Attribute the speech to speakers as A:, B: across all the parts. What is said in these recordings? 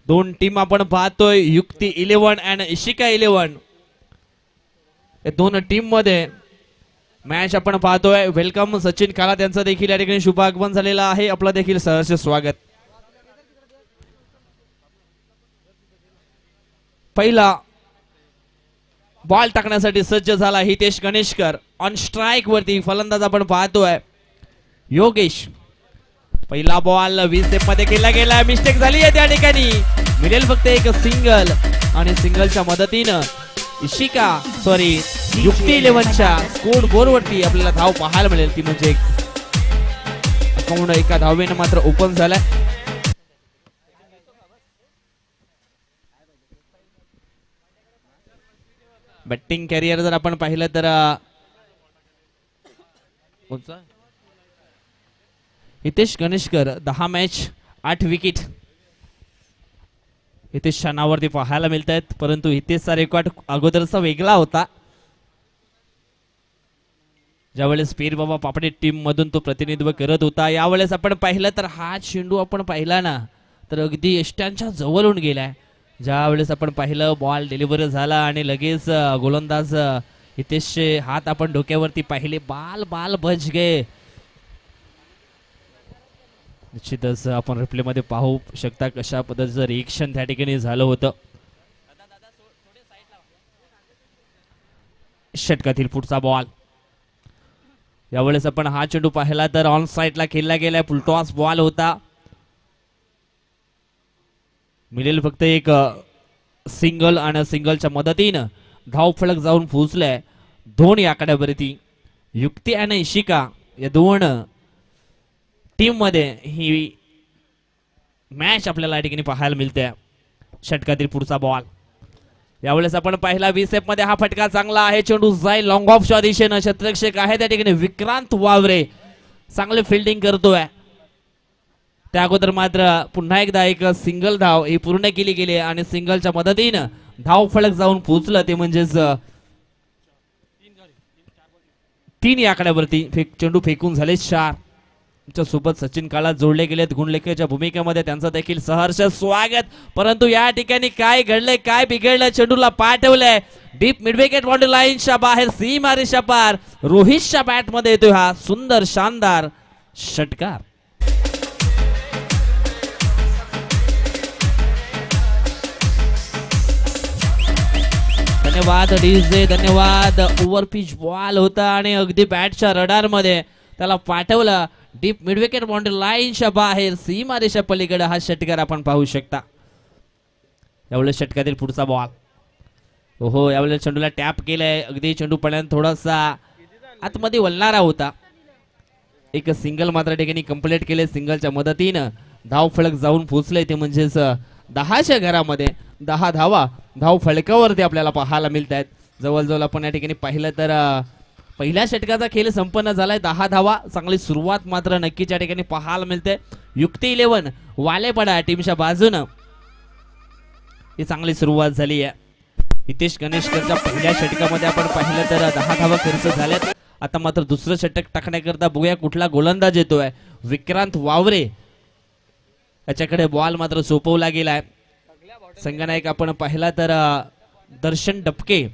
A: दोन टीम आपण पाहतोय, युक्ती 11 आणि इशिका 11. या दोन टीम मध्ये मॅच आपण पाहतोय. वेलकम सचिन काला त्यांचं देखील या ठिकाणी शुभ आगमन झालेलं आहे. आपलं देखील सहर्ष स्वागत. पहिला बॉल टाकण्यासाठी सज्ज झाला हितेश गणेशकर. ऑन स्ट्राइक वरती फलंदाज आपण पाहतोय योगेश. पहिला बॉल 20 स्टेप मध्ये केला गेला. मिस्टेक झाली आहे त्या ठिकाणी. मिळेल फक्त एक सिंगल आणि सिंगलच्या मदतीनं युक्ती 11च्या स्कोर बोर्ड वरती आपल्याला धाव पाहायला मिळेल. ती म्हणजे अकाउंट एका धावेनं मात्र ओपन झालाय. बॅटिंग कॅरियर जर आपण पाहिलं तर हितेश गणेशकर 10 मॅच 8 विकेट हितेशच्या नावावरती पाहायला मिळत आहेत. परंतु हितेशचा रेकॉर्ड अगोदरचा वेगळा होता. ज्यावेळेस पीर बाबा पापडे टीम मधून तो प्रतिनिधित्व करत होता. यावेळेस आपण पाहिलं तर हा चेंडू आपण पाहिला ना तर अगदी यष्ट्यांच्या जवळून गेलाय. ज्यावेळेस आपण पाहिलं बॉल डिलिव्हरी झाला आणि लगेच गोलंदाज हितेशचे हात आपण डोक्यावरती पाहिले. बाल बाल बच गे. निश्चितच आपण रिप्ले मध्ये पाहू शकता कशा पद्धतीचं रिएक्शन त्या ठिकाणी झालं होतं. षटकातील पुढचा बॉल. यावेळेस आपण हा चेंडू पाहिला तर ऑन साइडला खेळला गेलाय. फुलटॉस बॉल होता. मिळेल फक्त एक सिंगल आणि सिंगलच्या मदतीनं धाव फलक जाऊन पोहोचलाय. दोन आकड्यावरती युक्ती आणि इशिका या दोन टीम मध्ये ही मॅच आपल्याला या ठिकाणी पाहायला मिळते. षटकातील पुढचा बॉल. यावेळेस आपण पाहिला 20 स्टेप मध्ये हा फटका चांगला आहे. चेंडू जाईल लॉंग ऑफच्या दिशेनं. क्षेत्ररक्षक आहे त्या ठिकाणी विक्रांत वावरे. चांगले फिल्डिंग करतोय. त्या अगोदर मात्र पुन्हा एकदा एक सिंगल धाव ही पूर्ण केली गेली आणि सिंगलच्या मदतीनं धाव फलक जाऊन पोहोचलं. ते म्हणजेच 3 आकड्यावरती चेंडू फेकून झाले 4. सोबत सचिन काळा जोडले गेलेत गुणलेखच्या भूमिकेमध्ये. त्यांचं देखील सहर्ष स्वागत. परंतु या ठिकाणी काय घडलंय काय बिघडलंय. चेंडूला पाठवलंय डीप मिडविकेट बाउंड्री लाईनच्या बाहेर सीमारेषा पार. रोहितच्या बॅट मध्ये येतोय हा सुंदर शानदार षटकार. धन्यवाद डीजे धन्यवाद. ओव्हरपिच बॉल होता आणि अगदी बॅटच्या रडार मध्ये त्याला पाठवलं. डीप मिडविकेट बाउंड्री लाईनच्या बाहेर सीमारेषा पलीकडे हा षटकार आपण पाहू शकता. यावेळेस षटकातील पुढचा बॉल. ओहो यावेळेस चेंडूला टॅप केलाय. अगदी चेंडू पडल्यानंतर थोडासा आतमध्ये वळणारा होता. एक सिंगल मात्र ठिकाणी कंप्लीट केले. सिंगलच्या मदतीनं धाव फलक जाऊन पोहोचले. ते म्हणजेच 10च्या घरामध्ये 10 धावा धाव फलकावरती आपल्याला पाहायला मिळत आहेत. जवळजवळ आपण या ठिकाणी पाहिलं तर पहिल्या षटकाचा खेळ संपन्न झालाय. 10 धावा. चांगली सुरुवात मात्र नक्कीच या ठिकाणी पाहायला मिळते. युक्ती 11 वालेपडा टीमच्या बाजूनं ही चांगली सुरुवात झाली आहे. हितेश गणेशकरच्या पहिल्या षटकामध्ये आपण पाहिलं तर 10 धावा खर्च झाल्यात. आता मात्र दुसरं षटक टाकण्याकरता बघूया कुठला गोलंदाज येतोय. विक्रांत वावरे याच्याकडे बॉल मात्र सोपवला गेलाय. संघनायक आपण पाहिला तर दर्शन डबके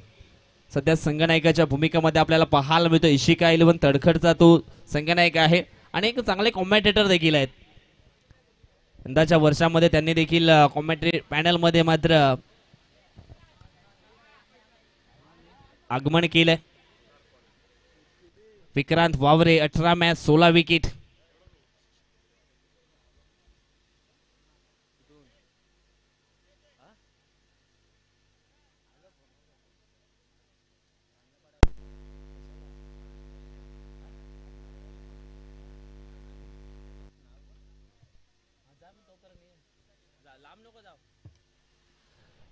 A: सध्या संघनायकाच्या भूमिकेमध्ये आपल्याला पाहायला मिळतो. इशिका 11 तडखडचा तो संघनायक आहे आणि एक चांगले कॉमेंटेटर देखील आहेत. यंदाच्या वर्षामध्ये त्यांनी देखील कॉमेंट्री पॅनल मध्ये मात्र आगमन केलंय. विक्रांत वावरे 18 मॅच 16 विकेट.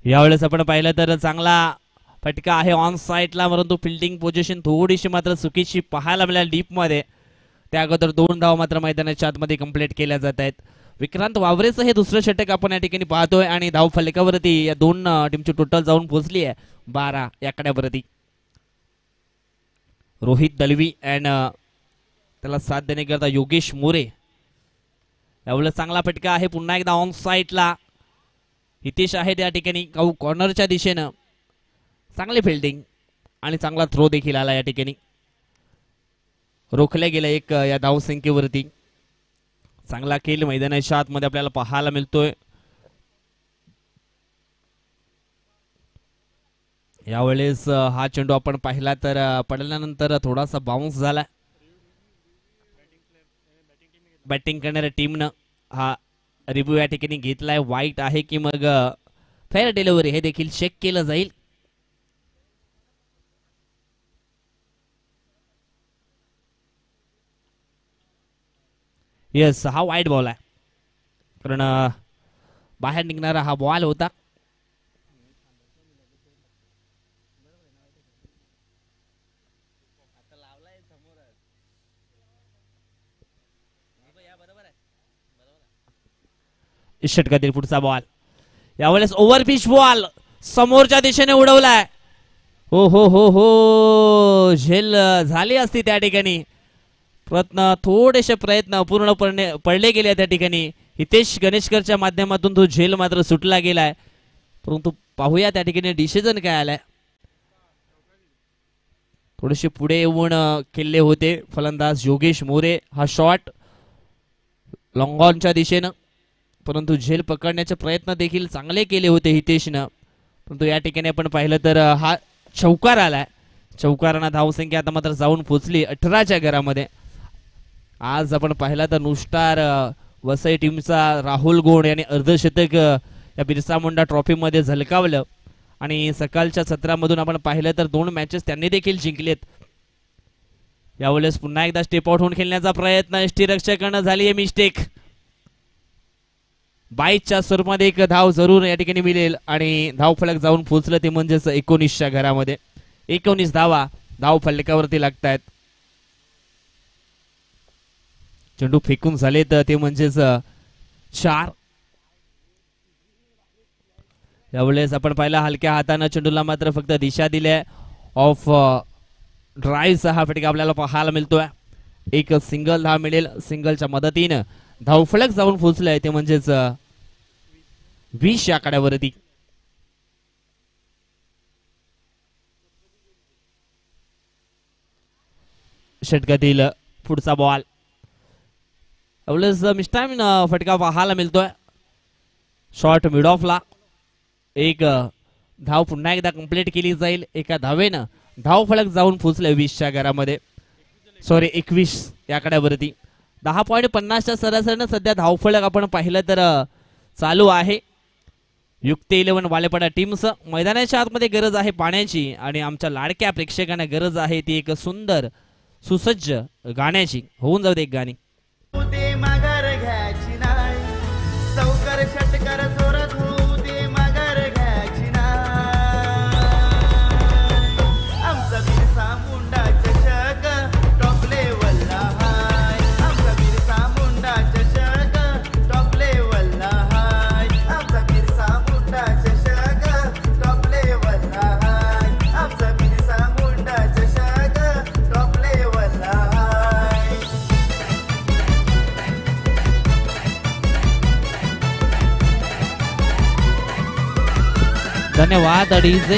A: यावेळेस आपण पाहिलं तर चांगला फटका आहे ऑन साइडला. परंतु फिल्डिंग पोझिशन थोडीशी मात्र चुकीची पाहायला मिळाली डीप मध्ये. त्या अगोदर 2 धाव मात्र मैदानाच्या आतमध्ये कंप्लीट केल्या जात आहेत. विक्रांत वावरेचं हे दुसरं षटक आपण या ठिकाणी पाहतोय आणि धाव फलकावरती या 2 टीमची टोटल जाऊन पोहोचली आहे 12 आकड्यावरती. रोहित दलवी अँड त्याला साथ देण्याकरता योगेश मोरे. यावेळेस चांगला फटका आहे पुन्हा एकदा ऑन साइडला. हितेश आहे त्या ठिकाणी कॉर्नरच्या दिशेनं चांगली फिल्डिंग आणि चांगला थ्रो देखील आला या ठिकाणी. रोखल्या गेला एक या धावसंख्येवरती. चांगला खेळ मैदानाच्या आतमध्ये आपल्याला पाहायला मिळतोय. यावेळेस हा चेंडू आपण पाहिला तर पडल्यानंतर थोडासा बाउन्स झाला. बॅटिंग करणाऱ्या टीमनं हा रिव्ह्यू या ठिकाणी घेतलाय. वाईट आहे की मग फेअर डिलिव्हरी हे देखील चेक केलं जाईल. येस, हा वाईट बॉल आहे कारण बाहेर निघणारा हा बॉल होता. षटकातील पुढचा बॉल यावेळेस ओव्हरपिच बॉल समोरच्या दिशेने उडवलाय. हो हो हो हो, झेल झाली असती त्या ठिकाणी. थोडेसे प्रयत्न पूर्णपणे पडले गेले त्या ठिकाणी. हितेश गणेशकरच्या माध्यमातून तो झेल मात्र सुटला गेलाय. परंतु पाहूया त्या ठिकाणी डिसिजन काय आलाय. थोडेसे पुढे येऊन खेळले होते फलंदाज योगेश मोरे. हा शॉट लॉंग ऑनच्या दिशेनं, परंतु झेल पकडण्याचे प्रयत्न देखील चांगले केले होते हितेशनं. परंतु या ठिकाणी आपण पाहिलं तर हा चौकार आलाय. चौकारांना धावसंख्या आता मात्र जाऊन पोहोचली 18च्या घरामध्ये. आज आपण पाहिला तर नुस्टार वसई टीमचा राहुल गोड यांनी अर्धशतक या बिरसा मुंडा ट्रॉफी मध्ये झलकावलं आणि सकाळच्या सत्रामधून आपण पाहिलं तर 2 मॅचेस त्यांनी देखील जिंकलेत. यावेळेस पुन्हा एकदा स्टेप आउट होऊन खेळण्याचा प्रयत्न यष्टीरक्षकानं झाली आहे मिस्टेक. 22च्या स्वरूपामध्ये एक धाव जरूर या ठिकाणी मिळेल आणि धाव फलक जाऊन पोहोचलं ते म्हणजेच 19च्या घरामध्ये. 19 धावा धाव फलकावरती लागतायत. चेंडू फेकून झाले तर ते म्हणजेच 4. यावेळेस आपण पाहिला हलक्या हाताने चेंडूला मात्र फक्त दिशा दिल्या. ऑफ ड्राईव्हचा हा फटका आपल्याला पाहायला मिळतोय. एक सिंगल धाव मिळेल. सिंगलच्या मदतीनं धावफलक जाऊन पोहोचलाय ते म्हणजेच 20 या आकड्यावरती. षटकातील पुढचा बॉल यावेळेस मिस्टाईन फटका पाहायला मिळतोय. शॉर्ट मिड ऑफला एक धाव पुन्हा एकदा कंप्लीट केली जाईल. एका धावेनं धाव फलक जाऊन पोहोचले 20च्या घरामध्ये. सॉरी 21 या आकड्यावरती. 10.50च्या सरासरीनं सध्या धाव फलक आपण पाहिलं तर चालू आहे. युक्त 11 वालेपाडा टीमचं. मैदानाच्या आतमध्ये गरज आहे पाण्याची आणि आमच्या लाडक्या प्रेक्षकांना गरज आहे ती एक सुंदर सुसज्ज गाण्याची. होऊन जाऊ दे एक गाणी. धन्यवाद डीजे.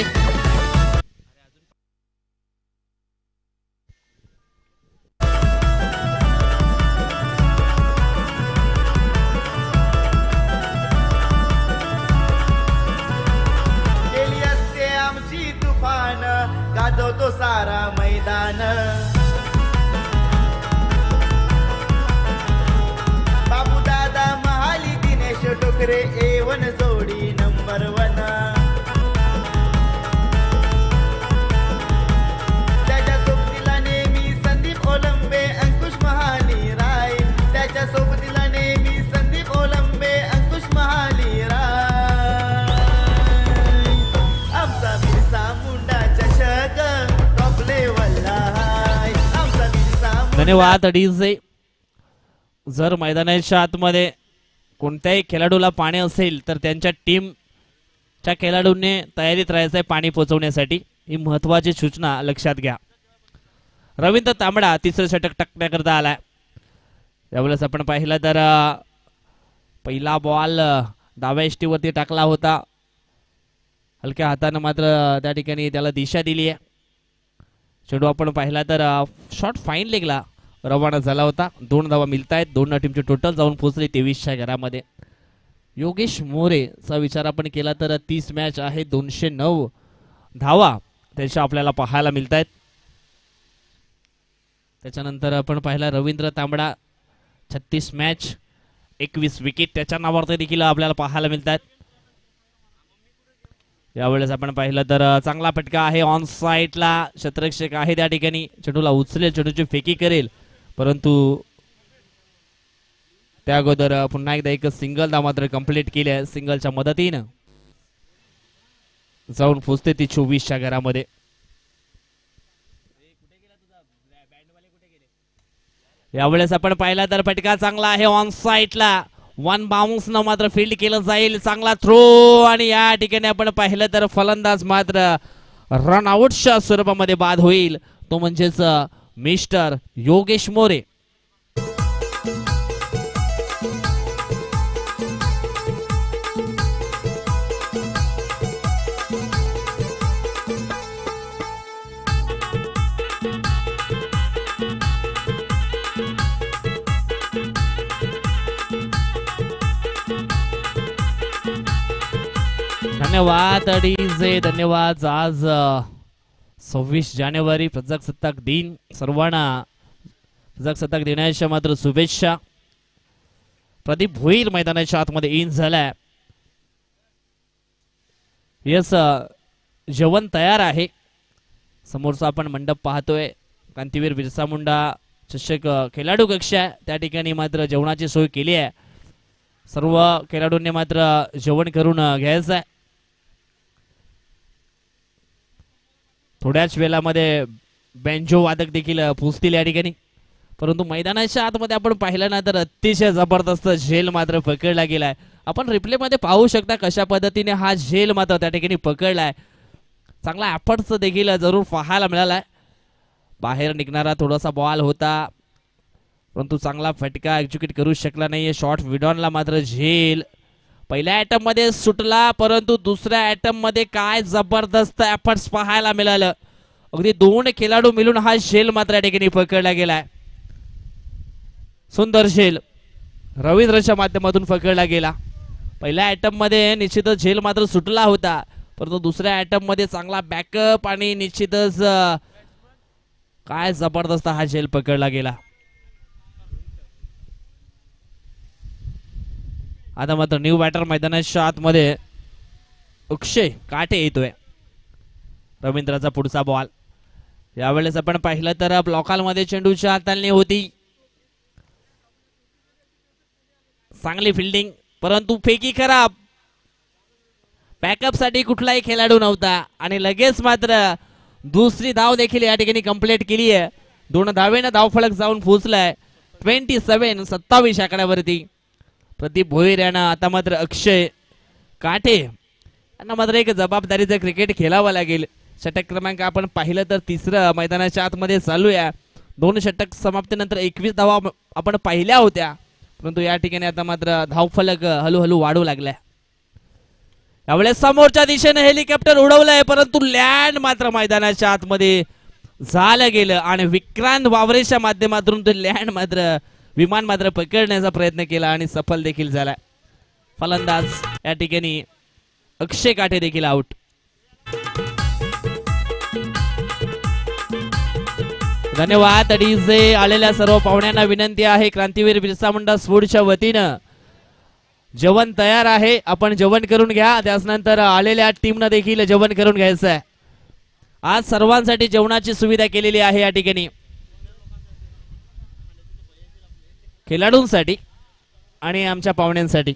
B: गेली असते आमची तुफान गाजवतो सारा मैदान. बाबू दादा महाली दिनेश टोकरे A1 जोडी नंबर 1. त्याच्या सोबतीला नेहमी संदीप ओलंबे अंकुश महाली राय. त्याच्या सोबतीला नेहमी संदीप ओलंबे अंकुश महाली राय. आमचा बिरसा मुंडा चषक टॉप लेवलला हाय. आमचा बिरसा मुंडा.
A: धन्यवाद डीजे. जर मैदानाच्या आतमध्ये कोणत्याही खेळाडूला पाणी असेल तर त्यांच्या टीमच्या खेळाडूंनी तयारीत राहायचं आहे पाणी पोहोचवण्यासाठी. ही महत्वाची सूचना लक्षात घ्या. रवींद्र तांबडा तिसरं षटक टाकण्याकरता आलाय. यावेळेस आपण पाहिलं तर पहिला बॉल डाव्या इष्टीवरती टाकला होता. हलक्या हातानं मात्र त्या ठिकाणी त्याला दिशा दिली आहे. चेंडू आपण पाहिला तर शॉट फाईन लेगला रवाना झाला होता. 2 धावा मिळत आहेत. दोन टीमचे टोटल जाऊन पोहोचले 23च्या घरामध्ये. योगेश मोरेचा विचार आपण केला तर 30 मॅच आहे, 209 धावा त्याच्या आपल्याला पाहायला मिळत आहेत. त्याच्यानंतर आपण पाहिला रवींद्र तांबडा 36 मॅच 21 विकेट त्याच्या नावावरती देखील आपल्याला पाहायला मिळतात. यावेळेस आपण पाहिलं तर चांगला फटका आहे ऑन साईडला. क्षेत्ररक्षक आहे त्या ठिकाणी. चेंडूला उचलेल, चेंडूची फेकी करेल, परंतु त्या अगोदर पुन्हा एकदा एक सिंगल दा मात्र कंप्लीट केली आहे. सिंगलच्या मदतीनं जाऊन पोचते ती 24च्या घरामध्ये. यावेळेस आपण पाहिला तर फटका चांगला आहे ऑन साईडला. 1 बाउन्स न मात्र फील्ड केलं जाईल. चांगला थ्रो आणि या ठिकाणी आपण पाहिलं तर फलंदाज मात्र रन आउटच्या स्वरूपामध्ये बाद होईल. तो म्हणजेच मिस्टर योगेश मोरे. धन्यवाद डीजे, धन्यवाद. आज 26 जानेवारी प्रजासत्ताक दिन. सर्वांना प्रजासत्ताक दिनाच्या मात्र शुभेच्छा. प्रदीप भोईर मैदानाच्या आतमध्ये इन झालाय. यस, जेवण तयार आहे. समोरचा आपण मंडप पाहतोय. क्रांतीवीर बिरसा मुंडा चषक खेळाडू कक्ष आहे, त्या ठिकाणी मात्र जेवणाची सोय केली आहे. सर्व खेळाडूंनी मात्र जेवण करून घ्यायचं आहे. थोड्याच वेळामध्ये बँजो वादक देखील पोचतील या ठिकाणी. परंतु मैदानाच्या आतमध्ये आपण पाहिलं ना तर अतिशय जबरदस्त झेल मात्र पकडला गेलाय. आपण रिप्ले मध्ये पाहू शकता कशा पद्धतीने हा झेल मात्र त्या ठिकाणी पकडलाय. चांगला एफर्ट्स देखील जरूर पाहायला मिळालाय. बाहेर निघणारा थोडासा बॉल होता, परंतु चांगला फटका एक्झिक्यूट करू शकला नाहीये. शॉर्ट विडॉनला मात्र झेल पहिल्या अटॅम्प मध्ये सुटला, परंतु दुसऱ्या अटॅम्प मध्ये काय जबरदस्त एफर्ट्स पाहायला मिळालं. अगदी 2 खेळाडू मिळून हा झेल मात्र या ठिकाणी पकडला गेलाय. सुंदर झेल रवींद्रच्या माध्यमातून पकडला गेला. पहिल्या अटॅम्प मध्ये निश्चितच झेल मात्र सुटला होता, परंतु दुसऱ्या अटॅम्प मध्ये चांगला बॅकअप आणि निश्चितच काय जबरदस्त हा झेल पकडला गेला. आता मात्र न्यू बॅटर मैदानाच्या आतमध्ये अक्षय काटे येतोय. रवींद्रचा पुढचा बॉल. यावेळेस आपण पाहिलं तर ब्लॉकालमध्ये चेंडूच्या हाताळणी होती. चांगली फिल्डिंग, परंतु फेकी खराब. बॅकअप साठी कुठलाही खेळाडू नव्हता आणि लगेच मात्र दुसरी धाव देखील या ठिकाणी कंप्लीट केली आहे. 2 धावेनं धावफलक जाऊन पोहोचलाय 27 आकड्यावरती. प्रदीप भोईर यांना आता मात्र अक्षय काटे यांना मात्र एक जबाबदारीचं क्रिकेट खेळावं लागेल. षटक क्रमांक आपण पाहिलं तर 3रं मैदानाच्या आतमध्ये चालू आहे. 2 षटक समाप्तीनंतर 21 धावा आपण पाहिल्या होत्या, परंतु या ठिकाणी आता मात्र धावफलक हळूहळू वाढू लागलाय. यावेळेस समोरच्या दिशेने हेलिकॉप्टर उडवलंय, परंतु लँड मात्र मैदानाच्या आतमध्ये झालं गेलं आणि विक्रांत वावरेच्या माध्यमातून तो लँड मात्र विमान मात्र पकडण्याचा प्रयत्न केला आणि सफल देखील झाला. फलंदाज या ठिकाणी अक्षय काटे देखील आउट. धन्यवाद डीजे. आलेल्या सर्व पाहुण्यांना विनंती आहे, क्रांतीवीर बिरसा मुंडा स्पोर्ट्सच्या वतीनं जेवण तयार आहे, आपण जेवण करून घ्या. त्यानंतर आलेल्या टीमनं देखील जेवण करून घ्यायचं आहे. आज सर्वांसाठी जेवणाची सुविधा केलेली आहे या ठिकाणी, खेळाडूंसाठी आणि आमच्या पाहुण्यांसाठी.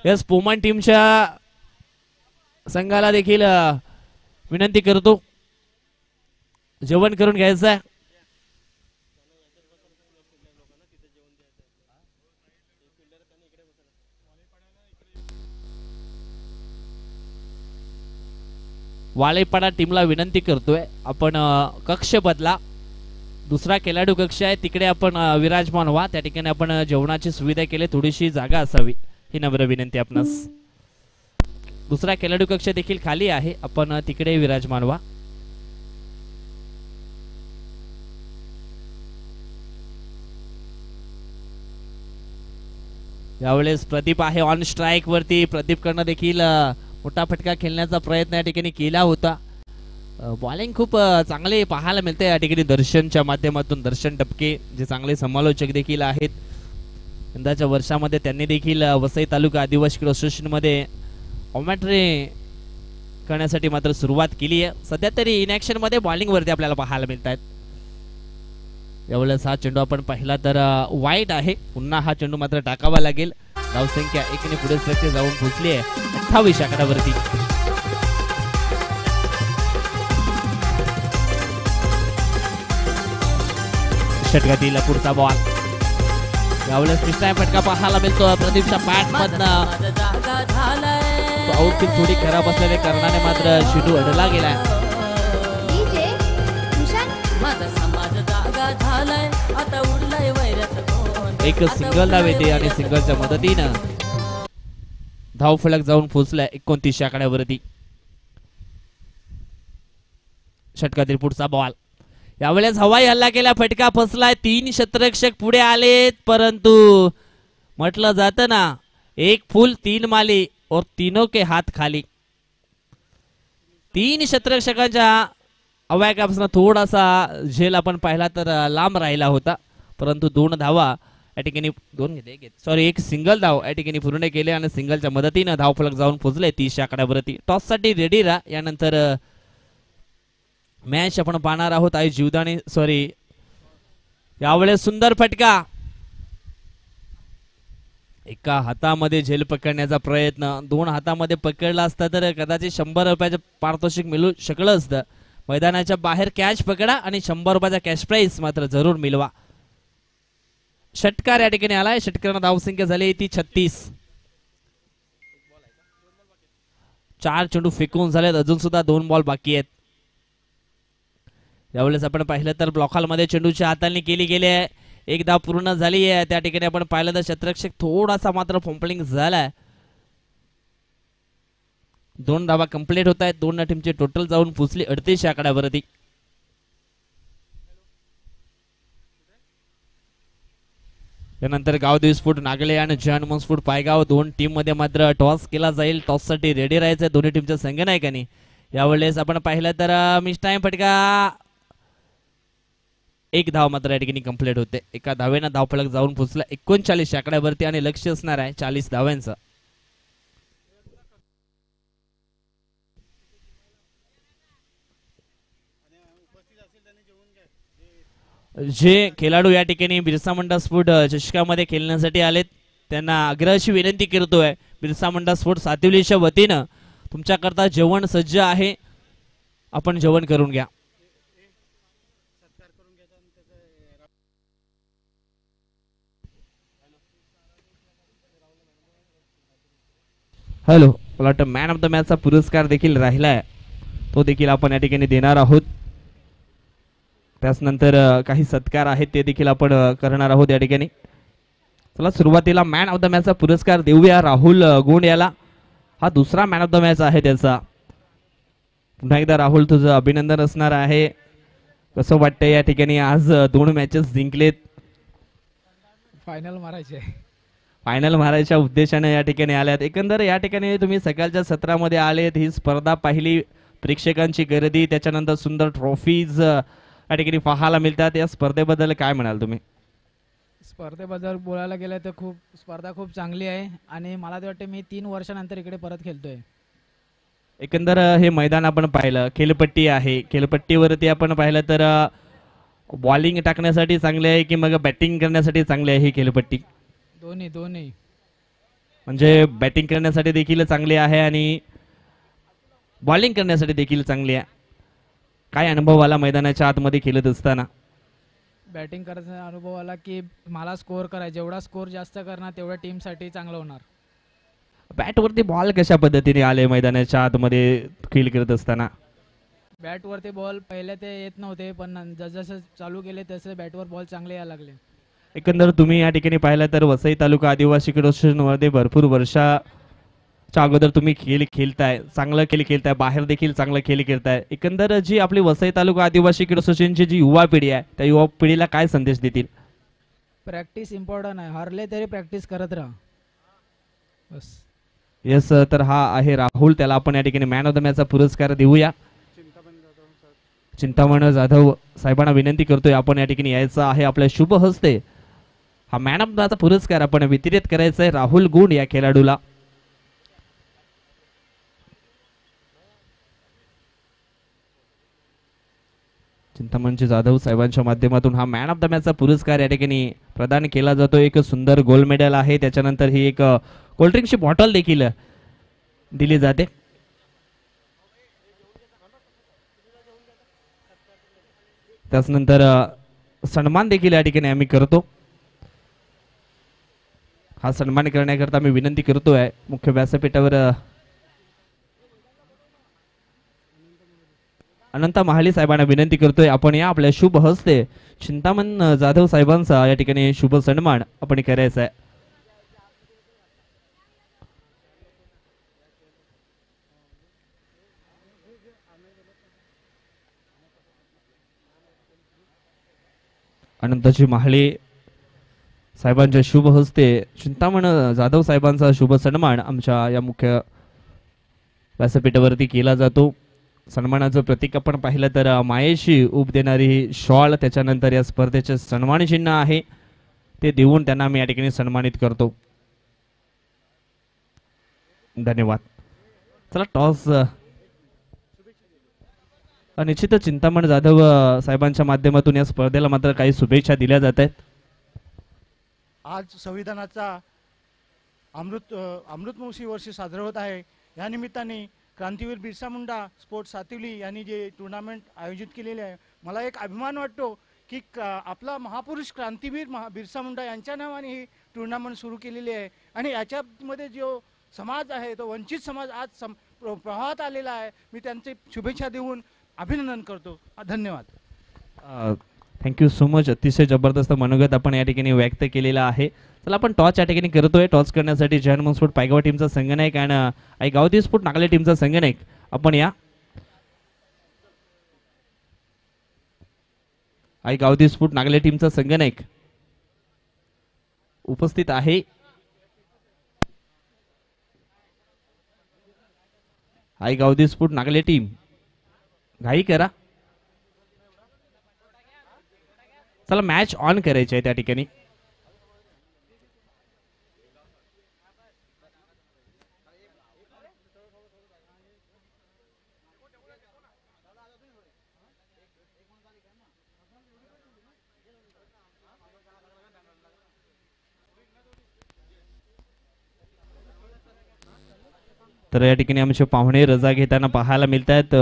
A: यस, पोमन टीमच्या संघाला देखील विनंती करतो जेवण करून घ्यायचं आहे. वाळेपाडा टीमला विनंती करतोय आपण कक्ष बदला, दुसरा खेळाडू कक्ष आहे तिकडे आपण विराजमान व्हा. त्या ठिकाणी आपण जेवणाची सुविधा केली, थोडीशी जागा असावी ही नम्र विनंती आपणास. दुसरा खेळाडू कक्ष देखील खाली आहे, आपण तिकडे विराजमान व्हा. यावेळेस प्रदीप आहे ऑन स्ट्राईक वरती. प्रदीप कडनं देखील मोठा फटका खेळण्याचा प्रयत्न या ठिकाणी केला होता. बॉलिंग खूप चांगले पाहायला मिळते या ठिकाणी दर्शनच्या माध्यमातून. दर्शन टपके जे चांगले समालोचक देखील आहेत, यंदाच्या वर्षामध्ये त्यांनी देखील वसई तालुका आदिवासी क्रिकेट असोसिएशन मध्ये कॉमेंट्री करण्यासाठी मात्र सुरुवात केली आहे. सध्या तरी इनॅक्शन मध्ये बॉलिंग वरती आपल्याला पाहायला मिळत आहेत. यावेळेस हा चेंडू आपण पाहिला तर वाईट आहे. पुन्हा हा चेंडू मात्र टाकावा लागेल. धावसंख्या 1 ने पुढे सरते जाऊन पोहोचली आहे 28 आकड्यावरती. षटकातील पुढचा बॉल. यावेळेस तिसरा फटका पाहायला मिळतो प्रदीपच्या बॅट मधनं. आउटफिट थोडी खराब असलेल्या कारणाने मात्र शेडू अडला गेला. एक सिंगल धाव येते आणि सिंगलच्या मदतीनं धाव फलक जाऊन पोहोचलाय 29 आकड्यावरती. षटकातील पुढचा बॉल. यावेळेस हवाई हल्ला केला, फटका फसलाय. 3 क्षेत्ररक्षक पुढे आलेत, परंतु म्हटलं जातं ना, एक फूल 3 माली और तीनों के हात खाली. 3 क्षेत्ररक्षकांच्या अवयवापासून थोडासा झेल आपण पाहिला तर लांब राहिला होता, परंतु 2 धावा या ठिकाणी एक सिंगल धाव या ठिकाणी पूर्ण केले आणि सिंगलच्या मदतीनं धाव फलक जाऊन पोहोचले 30 आकड्यावरती. टॉस साठी रेडी राहा. यानंतर मॅच आपण पाहणार आहोत. आई जीवदानी यावेळेस सुंदर फटका. एका हातामध्ये झेल पकडण्याचा प्रयत्न, 2 हातामध्ये पकडला असता तर कदाचित 100 रुपयाचे पारितोषिक मिळू शकलं असतं. मैदानाच्या बाहेर कॅच पकडा आणि 100 रुपयाचा कॅश प्राइस मात्र जरूर मिळवा. षटकार या ठिकाणी आलाय. षटकारांना धावसंख्या झाली ती 36. 4 चेंडू फेकून झालेत, अजून सुद्धा 2 बॉल बाकी आहेत. यावेळेस आपण पाहिलं तर ब्लॉक हॉल मध्ये चेंडूची हाताळणी केली गेली आहे. 1 धाव पूर्ण झाली आहे. त्या ठिकाणी आपण पाहिलं तर क्षेत्ररक्षक थोडासा मात्र फॉम्पलिंग झालाय. 2 धावा कंप्लीट होत आहेत. 2 टीमचे टोटल जाऊन पोचली 38 आकड्यावरती. यानंतर गावदेवी स्फोट नागले आणि जयहनुमान स्फोट पायगाव 2 टीम मध्ये मात्र टॉस केला जाईल. टॉस साठी रेडी राहायचं दोन्ही टीमच्या संघनायकांनी. यावेळेस आपण पाहिलं तर मिस टाइम फटका. 1 धाव मात्र या ठिकाणी कंप्लीट होते. एका धावेनं धाव फलक जाऊन पोहोचला 39 आकड्यावरती आणि लक्ष असणार आहे 40 धाव्यांचं. जे खेळाडू या ठिकाणी बिरसा मुंडा स्पोर्ट चषकामध्ये खेळण्यासाठी आलेत त्यांना आग्रहाची विनंती करतोय, बिरसा मुंडा स्पोर्ट सातिवलीच्या वतीनं तुमच्याकरता जेवण सज्ज आहे, आपण जेवण करून घ्या. हॅलो, मला वाटतं मॅन ऑफ द मॅचचा पुरस्कार देखील राहिलाय, तो देखील आपण या ठिकाणी देणार आहोत. त्यानंतर काही सत्कार आहेत ते देखील आपण करणार आहोत या ठिकाणी. चला सुरुवातीला मॅन ऑफ द मॅचचा पुरस्कार देऊया राहुल गोंड याला. हा दुसरा मॅन ऑफ द मॅच आहे त्याचा. पुन्हा एकदा राहुल तुझं अभिनंदन असणार आहे. कसं वाटतंय या ठिकाणी आज 2 मॅचेस जिंकलेत, फायनल मारायच्या उद्देशाने या ठिकाणी आल्यात. एकंदर या ठिकाणी तुम्ही सकाळच्या सत्रामध्ये आलेत, ही स्पर्धा पाहिली, प्रेक्षकांची गर्दी, त्याच्यानंतर सुंदर ट्रॉफीज या ठिकाणी पाहायला मिळतात. या स्पर्धेबद्दल काय म्हणाल तुम्ही?
C: स्पर्धेबद्दल बोलायला गेलं तर स्पर्धा खूप चांगली आहे आणि मला तर वाटते मी 3 वर्षानंतर इकडे परत खेळतोय.
A: एकंदर हे मैदान आपण पाहिलं, खेळपट्टी आहे, खेळपट्टीवरती आपण पाहिलं तर बॉलिंग टाकण्यासाठी चांगली आहे की मग बॅटिंग करण्यासाठी चांगली आहे ही खेळपट्टी?
C: दोन्ही
A: म्हणजे बॅटिंग करण्यासाठी देखील चांगली आहे आणि बॉलिंग करण्यासाठी देखील चांगली आहे. काय अनुभव आला मैदानाच्या आतमध्ये खेळत असताना?
C: बॅटिंग करायचा अनुभव आला की मला स्कोअर करायचा, जेवढा स्कोअर जास्त करणार तेवढ्या टीमसाठी चांगलं होणार.
A: बॅटवरती बॉल कशा पद्धतीने आले मैदानाच्या आतमध्ये खेळ करत असताना?
C: बॅटवरती बॉल पहिले ते येत नव्हते, पण जसं चालू केले तसे बॅटवर बॉल चांगले यायला लागले.
A: एकंदर तुम्ही या ठिकाणी पाहिलं तर वसई तालुका आदिवासी क्रीडा मध्ये भरपूर वर्षाच्या अगोदर तुम्ही खेळ खेळताय, चांगलं खेळ खेळताय, बाहेर देखील चांगलं खेळ खेळताय. एकंदर जी आपली वसई तालुका आदिवासी क्रीडा असोसिएशनची जी युवा पिढी आहे त्या युवा पिढीला काय संदेश देतील?
C: प्रॅक्टिस इम्पॉर्टंट आहे, हरले तरी प्रॅक्टिस करत राहा बस.
A: येस, तर हा आहे राहुल, त्याला आपण या ठिकाणी मॅन ऑफ द मॅचचा पुरस्कार देऊया. चिंतामण जाधव साहेबांना विनंती करतोय आपण या ठिकाणी यायचं आहे, आपल्या शुभ हस्ते हा मॅन ऑफ द मॅचचा पुरस्कार आपण वितरित करायचा आहे राहुल गुंड या खेळाडूला. चिंतामणजी जाधव साहेबांच्या माध्यमातून हा मॅन ऑफ द मॅचचा पुरस्कार या ठिकाणी प्रदान केला जातो. एक सुंदर गोल्ड मेडल आहे, त्याच्यानंतर ही एक कोल्ड्रिंकची बॉटल देखील दिली जाते. त्यानंतर सन्मान देखील या ठिकाणी आम्ही करतो. हा सन्मान करण्याकरता आम्ही विनंती करतोय मुख्य व्यासपीठावर अनंत महाली साहेबांना विनंती करतोय आपण या आपल्या शुभ हस्ते चिंतामण जाधव साहेबांचा या ठिकाणी शुभ सन्मान आपण करायचा आहे. अनंतजी महाले साहेबांच्या शुभ हस्ते चिंतामण जाधव साहेबांचा शुभ सन्मान आमच्या या मुख्य व्यासपीठावरती केला जातो. सन्मानाचं प्रतीक आपण पाहिलं तर मायेशी उब देणारी शॉल, त्याच्यानंतर या स्पर्धेचे सन्मान चिन्ह आहे ते देऊन त्यांना आम्ही या ठिकाणी सन्मानित करतो. धन्यवाद. चला टॉस निश्चितच चिंतामण जाधव साहेबांच्या माध्यमातून या स्पर्धेला मात्र काही शुभेच्छा दिल्या जात आहेत.
D: आज संविधानाचा अमृतमहोत्सवी वर्ष साजरा होत आहे. या निमित्ताने क्रांतीवीर बिरसा मुंडा स्पोर्ट्स सातिवली यांनी जे टुर्नामेंट आयोजित केलेले आहे, मला एक अभिमान वाटतो की आपला महापुरुष क्रांतीवीर बिरसा मुंडा यांच्या नावाने ही टुर्नामेंट सुरू केलेली आहे. आणि याच्यामध्ये जो समाज आहे तो वंचित समाज आज प्रवाहात आलेला आहे. मी त्यांचे शुभेच्छा देऊन अभिनंदन करतो. धन्यवाद.
A: Thank you so much. अतिशय जबरदस्त मनोगत आपण या ठिकाणी व्यक्त केलेला आहे. चला आपण टॉस या ठिकाणी करतोय. टॉस करण्यासाठी जयन स्पोर्ट पायगाव टीमचा संघनायक आणि आई गावती स्पोर्ट नागले टीमचा संघनायक आपण या आई गावती स्पोर्ट नागले टीमचा संघनायक उपस्थित आहे. आई गावती स्पोर्ट नागले टीम घाई करा. चला मॅच ऑन करायची आहे त्या ठिकाणी. तर या ठिकाणी आमचे पाहुणे रजा घेताना पाहायला मिळत आहेत.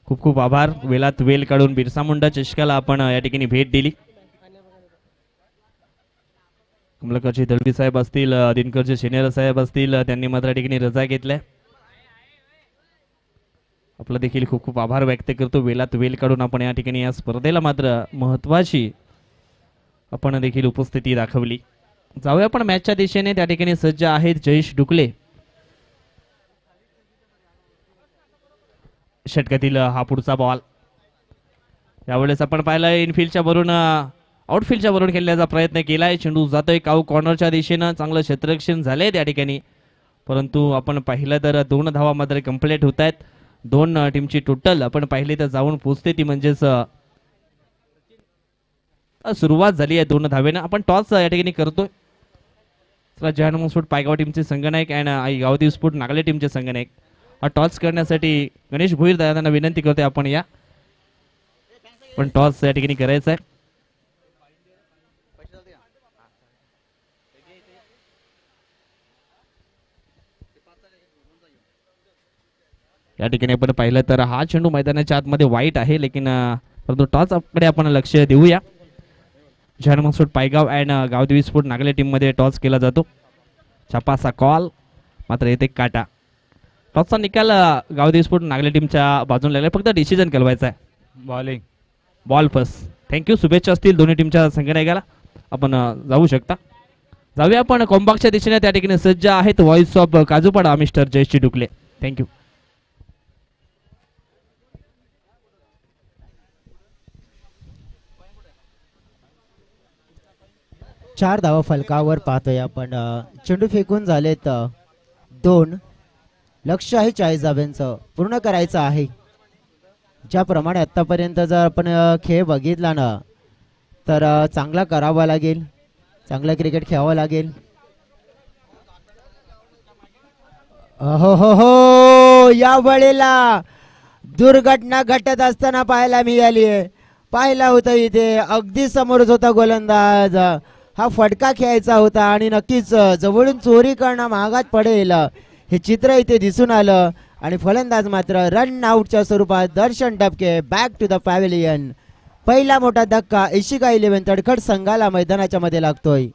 A: खूप खूप आभार. वेळात वेळ काढून बिरसा मुंडा चषकाला आपण या ठिकाणी भेट दिली. कमलाकरजी दळवी साहेब असतील, दिनकरजी शेनेर साहेब असतील, त्यांनी मात्र या ठिकाणी रजा घेतल्या. आपला देखील खूप खूप आभार व्यक्त करतो. वेळात वेळ काढून आपण या ठिकाणी या स्पर्धेला मात्र महत्वाची आपण देखील उपस्थिती दाखवली. जाऊया आपण मॅचच्या दिशेने. त्या ठिकाणी सज्ज आहेत जयेश डुकले. षटकातील हा पुढचा बॉल यावेळेस आपण पाहिला इनफिल्डच्या वरून आउटफिल्डच्या वरून खेळण्याचा प्रयत्न केलाय. चेंडू जातोय काऊ कॉर्नरच्या दिशेनं. चांगलं क्षेत्ररक्षण झालंय त्या ठिकाणी, परंतु आपण पाहिलं तर 2 धावा मात्र कंप्लीट होत आहेत. 2 टीमची टोटल आपण पाहिली तर जाऊन पोहोचते ती म्हणजेच सुरुवात झाली आहे 2 धावेनं. आपण टॉस या ठिकाणी करतोय. जहान स्पोर्ट पायगाव टीमचे संघनायक आणि आई गावती स्पोर्ट नागले टीमचे संघनायक हा टॉस करण्यासाठी गणेश भोईर दादांना विनंती करतोय आपण या पण टॉस या ठिकाणी करायचा आहे. या ठिकाणी आपण पाहिलं तर हा चेंडू मैदानाच्या आतमध्ये वाईट आहे, लेकिन परंतु टॉस कडे आपण लक्ष देऊया. Jahan sport Paygaon and Gavdevi sport Nagle team मध्ये टॉस केला जातो. छापासा कॉल मात्र येथे काटा. टॉसचा निकाल गावदेवी स्पोर्ट नागले टीमच्या बाजूने लागला. फक्त डिसिजन केलवायचा आहे.
E: बॉलिंग.
A: Ball first. थँक्यू. शुभेच्छा असतील दोन्ही टीमच्या संघाने गेला. आपण जाऊ शकता. जाऊया आपण कॉम्बॅकच्या दिशेने. त्या ठिकाणी सज्ज आहेत voice of Kajupada mister Jayshree Dukle. Thank you.
F: चार धावा फलकावर पाहतोय आपण. चेंडू फेकून झालेत 2. लक्ष आहे 40 धाव्यांचं पूर्ण करायचं आहे. ज्याप्रमाणे आतापर्यंत जर आपण खेळ बघितला ना तर चांगला करावा लागेल. चांगलं क्रिकेट खेळावं लागेल. हो हो हो या वेळेला दुर्घटना घटत असताना पाहायला मिळाली आहे. पाहिला होता इथे अगदी समोरच होता गोलंदाज. हा फटका खेळायचा होता आणि नक्कीच जवळून चोरी करणं महागात पडेल हे चित्र इथे दिसून आलं. आणि फलंदाज मात्र रन आउटच्या स्वरूपात दर्शन टपके बॅक टू द पॅव्हिलियन. पहिला मोठा धक्का इशिका 11 तडखड संघाला मैदानाच्या मध्ये लागतोय.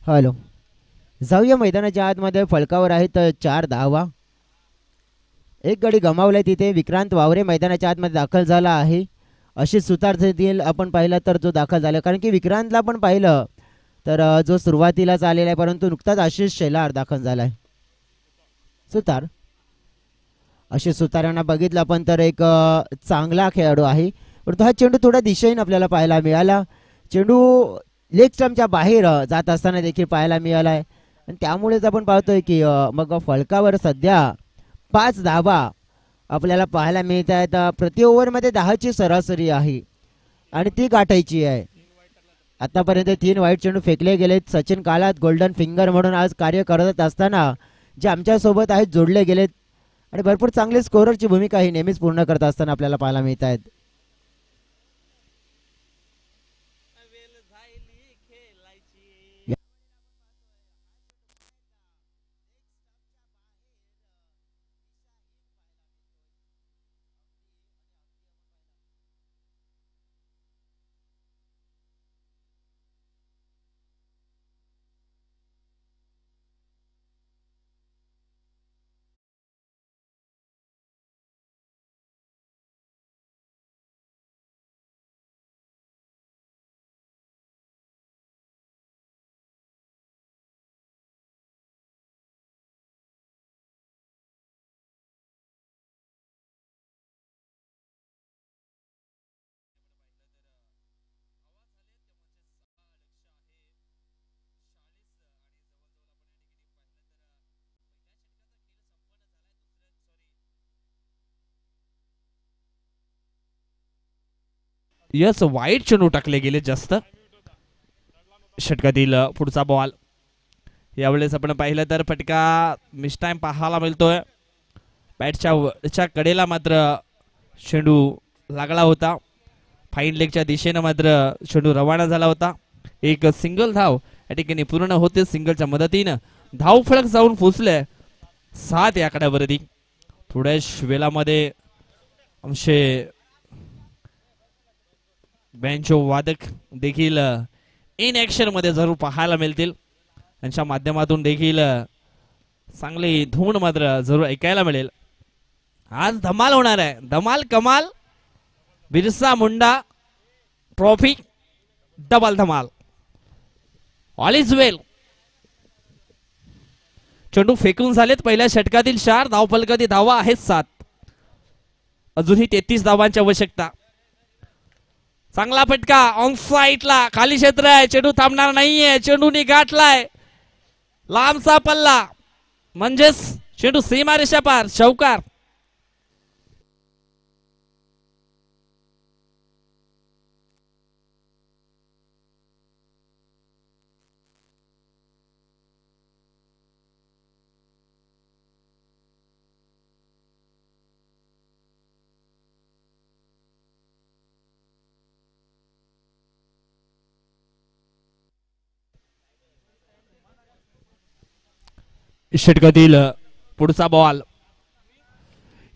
F: हॅलो. जाऊया मैदानाच्या आतमध्ये. फलकावर आहेत 4 धावा. एक गडी गमावलाय तिथे. विक्रांत वावरे मैदानाच्या आतमध्ये दाखल झाला आहे. अशी सुतार आपण पाहिलं तर जो दाखल झाला, कारण की विक्रांतला पण पाहिलं तर जो सुरुवातीलाच आलेला आहे परंतु नुकताच आशिष शेलार दाखल झालाय. सुतार. आशिष सुतारांना बघितलं आपण तर एक चांगला खेळाडू आहे परंतु हा चेंडू थोड्या दिशेने आपल्याला पाहायला मिळाला. चेंडू लेग स्टंपच्या बाहेर जात असताना देखील पाहायला मिळाला आहे आणि त्यामुळेच आपण पाहतोय की मग फलकावर सध्या 5 धावा आपल्याला पाहायला मिळत आहेत. प्रति ओव्हरमध्ये 10ची सरासरी आहे आणि ती गाठायची आहे. आतापर्यंत 3 वाईट चेंडू फेकले गेलेत. सचिन कालात गोल्डन फिंगर म्हणून आज कार्य करत असताना जे आमच्यासोबत आहेत जोडले गेलेत आणि भरपूर चांगले स्कोररची भूमिका ही नेहमीच पूर्ण करत असताना आपल्याला पाहायला मिळत आहेत.
A: यस वाईट चेंडू टाकले गेले जास्त. षटकातील पुढचा बॉल. यावेळेस आपण पाहिलं तर फटका मिस टाइम पाहायला मिळतोय. बॅटच्या वरच्या कडेला मात्र चेंडू लागला होता. फाईन लेगच्या दिशेनं मात्र चेंडू रवाना झाला होता. एक सिंगल धाव या ठिकाणी पूर्ण होते. सिंगलच्या मदतीनं धाव फलक जाऊन पोचले 7 या आकड्यावरती. थोड्याच वेळामध्ये आमचे बेंचो वादक देखील इन ऍक्शन मध्ये जरूर पाहायला मिळतील. त्यांच्या माध्यमातून देखील चांगली धून मात्र जरूर ऐकायला मिळेल. आज धमाल होणार आहे. धमाल कमाल. बिरसा मुंडा ट्रॉफी डबल धमाल. ऑल इज वेल. चेंडू फेकून झालेत पहिल्या षटकातील 4 धावफलकातील धावा आहेत 7. अजूनही 33 धावांची आवश्यकता. चांगला फटका ऑन साइडला, खाली क्षेत्र आहे, चेंडू थांबणार नाहीये, चेंडूनी गाठलाय लांबचा पल्ला, म्हणजेच चेंडू सीमारेषा पार. चौकार. षटकातील पुढचा बॉल.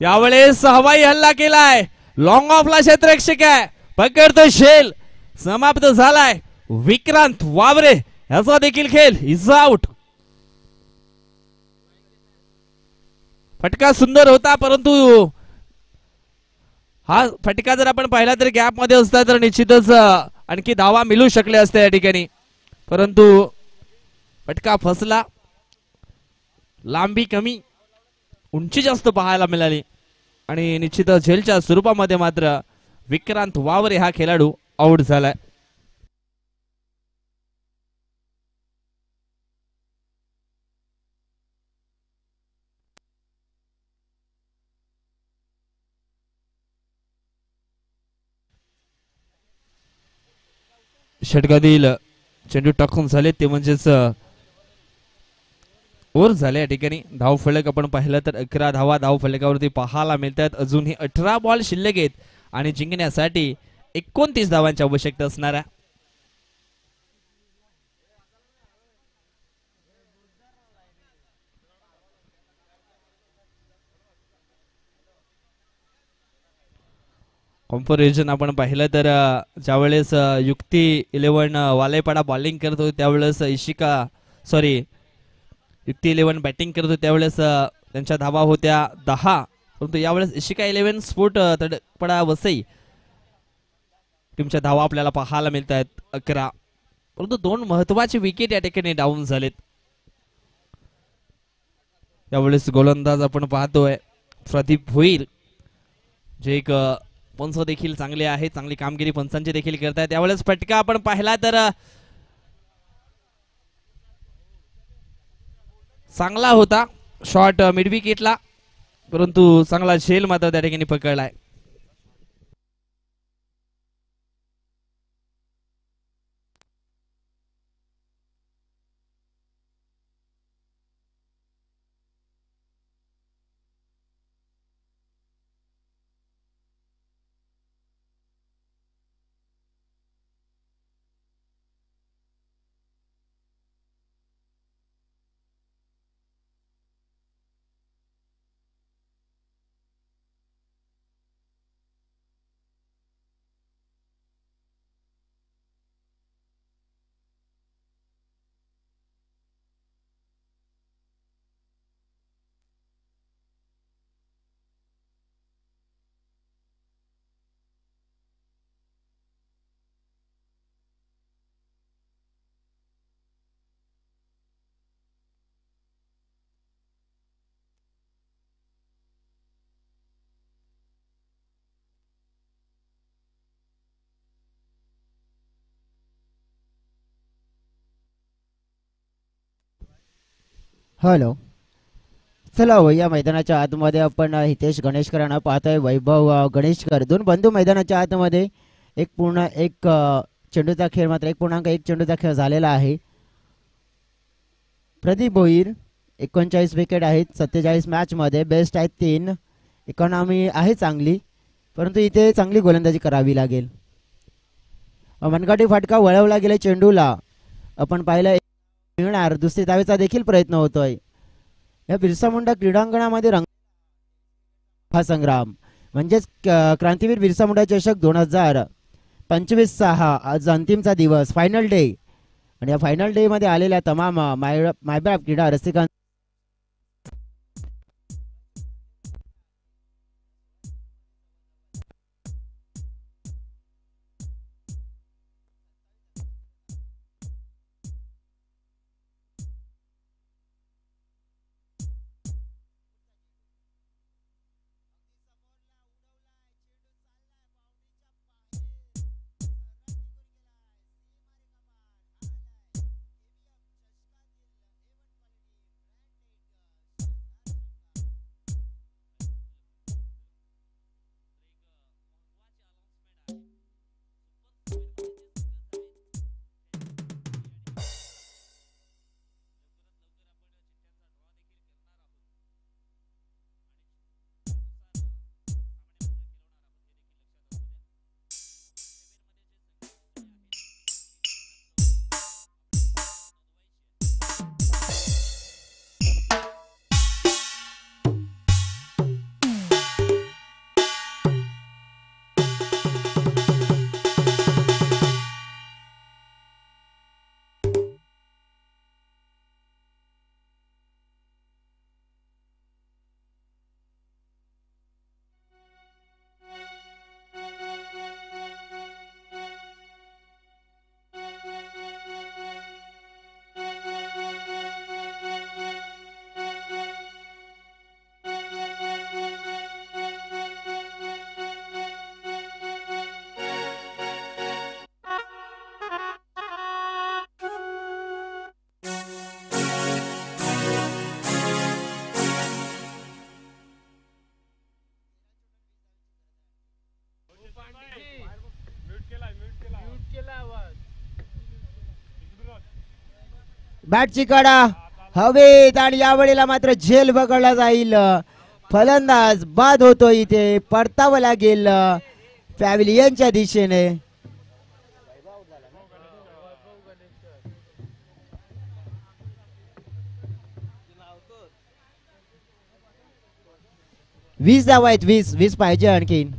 A: यावेळेस हवाई हल्ला केलाय, लॉंग ऑफला क्षेत्ररक्षक आहे, पकडतो शेल, समाप्त झालाय. विक्रांत वावरे याचा देखील खेळ इज आउट. फटका सुंदर होता, परंतु हा फटका जर आपण पाहिला तर गॅप मध्ये असता तर निश्चितच आणखी धावा मिळू शकले असते या ठिकाणी, परंतु फटका फसला. लांबी कमी, उंची जास्त पाहायला मिळाली आणि निश्चितच झेलच्या स्वरूपामध्ये मात्र विक्रांत वावरे हा खेळाडू आउट झालाय. षटकातील चेंडू टाकून झाले ते म्हणजेच ओव्हर झाले. या ठिकाणी धाव फलक आपण पाहिलं तर 11 धावा धाव फलकावरती पाहायला मिळतात. अजूनही 18 बॉल शिल्लक आहेत आणि जिंकण्यासाठी 29 धावांची आवश्यकता असणार आहे. कॉम्पॅरिझन आपण पाहिलं तर ज्यावेळेस युक्ती 11 वालेपाडा बॉलिंग करत होते त्यावेळेस युक्ती 11 बॅटिंग करत होते त्यावेळेस त्यांच्या धावा होत्या 10, परंतु यावेळेस इशिका 11 स्पोर्ट तडपडा वसई टीमच्या धावा आपल्याला पाहायला मिळत आहेत 11, परंतु 2 महत्वाचे विकेट या ठिकाणी डाऊन झालेत. यावेळेस गोलंदाज आपण पाहतोय प्रदीप भोईर, जे एक पंच देखील चांगले आहे, चांगली कामगिरी पंचांची देखील करतायत. त्यावेळेस फटका आपण पाहिला तर चांगला होता, शॉट मिड विकेटला, परंतु चांगला झेल मात्र त्या ठिकाणी पकडलाय.
F: हॅलो, चला हो, या मैदानाच्या आतमध्ये आपण हितेश गणेशकरांना पाहतोय, वैभव गणेशकर. 2 बंधू मैदानाच्या आतमध्ये. एक चेंडूचा खेळ मात्र 1.1 चेंडूचा खेळ झालेला आहे. प्रदीप भोईर 39 विकेट आहेत 47 मॅच मध्ये, बेस्ट आहेत 3, इकॉनॉमी आहे चांगली, परंतु इथे चांगली गोलंदाजी करावी लागेल. मनकाटी फटका वळवला गेला चेंडूला, आपण पाहिलं मिळणार. दुसरी धावेचा देखील प्रयत्न होतोय. या बिरसा मुंडा क्रीडांगणामध्ये रंग हा संग्राम म्हणजेच क्रांतीवीर बिरसा मुंडा चषक 2025-6 आज अंतिमचा दिवस, फायनल डे. आणि या फायनल डे मध्ये आलेल्या तमाम मायबाप क्रीडा रसिकांना बॅटची कडा हवेत आणि यावेळेला मात्र झेल पकडला जाईल. फलंदाज बाद होतो इथे परतावं लागेल पॅव्हिलियनच्या दिशेने. वीस धावा आहेत. 20 पाहिजे आणखीन.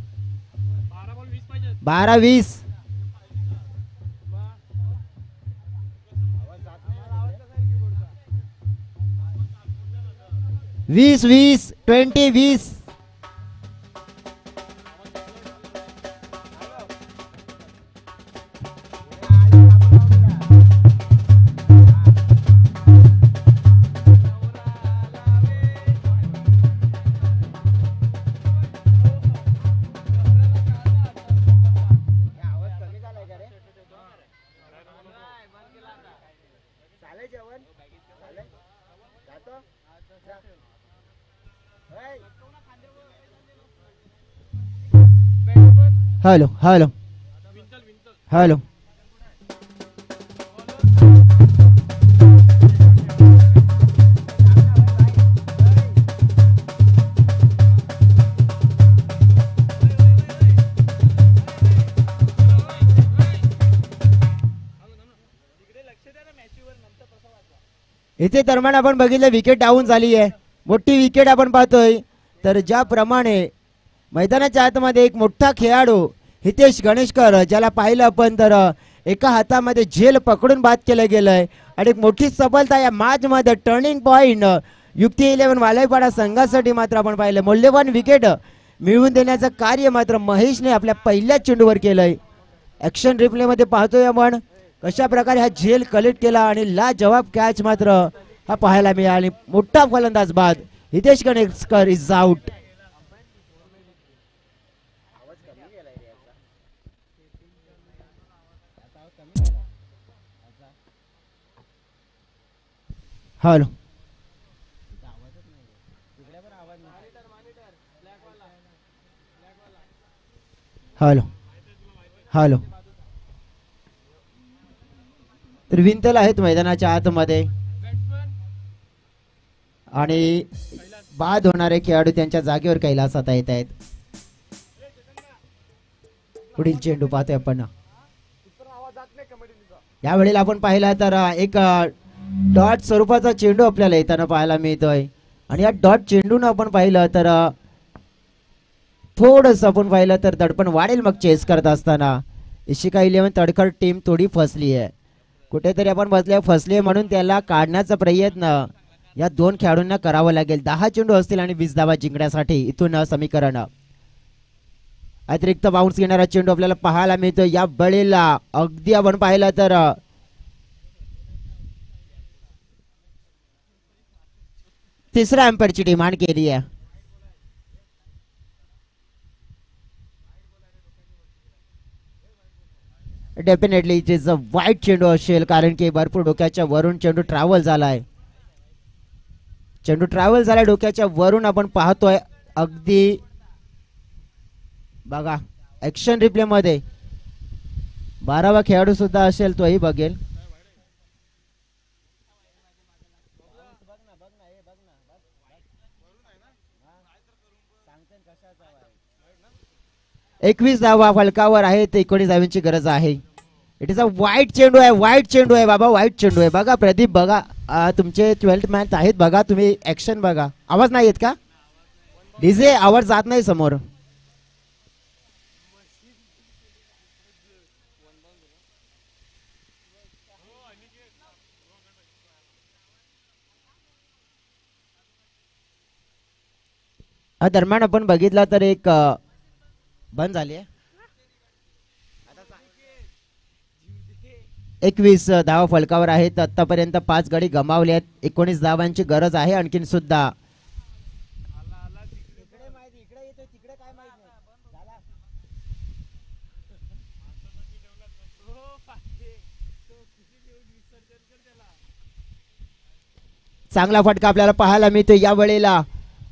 F: 12-20. 20-20 हॅलो हॅलो हॅलो. इथे दरम्यान आपण बघितलं विकेट डाऊन झाली आहे. मोठी विकेट आपण पाहतोय. तर ज्याप्रमाणे मैदानाच्या आतमध्ये एक मोठा खेळाडू हितेश गणेशकर ज्याला पाहिलं आपण तर एका हातामध्ये झेल पकडून बाद केलं गेलंय आणि एक मोठी सफलता या मॅच मध्ये टर्निंग पॉइंट युक्ती 11 वालाईपाडा संघासाठी मात्र आपण पाहिलं. मौल्यवान विकेट मिळवून देण्याचं कार्य मात्र महेशने आपल्या पहिल्या चेंडूवर केलंय. ऍक्शन रिप्ले मध्ये पाहतोय आपण कशा प्रकारे हा झेल कलेक्ट केला आणि ला जवाब कॅच मात्र हा पाहायला मिळाला. मोठा फलंदाज बाद. Hitesh Ganeshkar is out. Hello hello hello. तर विंतल आहेत मैदानाच्या आतमध्ये आणि बाद होणारे खेळाडू त्यांच्या जागेवर कैलासात येत आहेत. पुढील चेंडू पाहतोय आपण. यावेळेला आपण पाहिला तर एक डॉट स्वरूपाचा चेंडू आपल्याला येताना पाहायला मिळतोय आणि या डॉट चेंडून आपण पाहिलं तर थोडस आपण पाहिलं तर दडपण वाढेल मग चेस करत असताना. इशिका 11 तडखर टीम थोडी फसली आहे. कुठेतरी आपण फसली आहे म्हणून त्याला काढण्याचा प्रयत्न या दोन खेळाडूंना करावा लागेल. 10 चेंडू असतील आणि 20 धावा जिंकण्यासाठी इथून समीकरण. अतिरिक्त बाउन्स घेणारा चेंडू आपल्याला पाहायला मिळतो या बळीला. अगदी आपण पाहिलं तर तिसऱ्या एम्पायरची डिमांड केली आहे. डेफिनेटली इट इज अ वाईट चेंडू असेल कारण की भरपूर डोक्याच्या वरून चेंडू ट्रॅव्हल झालाय. चेंडू ट्रॅव्हल झालाय डोक्याच्या वरून आपण पाहतोय. अगदी बघा ऍक्शन रिप्ले मध्ये 12वा खेळाडू सुद्धा असेल तोही बघेल. एकवीस धावा फलकावर आहेत. 19 धावांची गरज आहे. इट इज अ वाईट चेंडू आहे. वाईट चेंडू आहे बाबा. वाईट चेंडू आहे. बघा प्रदीप बघा. तुमचे 12th मॅच आहेत बघा. तुम्ही ऍक्शन बघा. आवाज नाही येत का? डीजे आवाज जात नाही समोर. दरम्यान आपण बघितला तर एक बंद झाली आहे. 21 धावा फलकावर आहेत. आतापर्यंत 5 गडी गमावले आहेत. 19 धावांची गरज आहे आणखीन सुद्धा. चांगला फटका आपल्याला पाहायला मिळतो या वेळेला.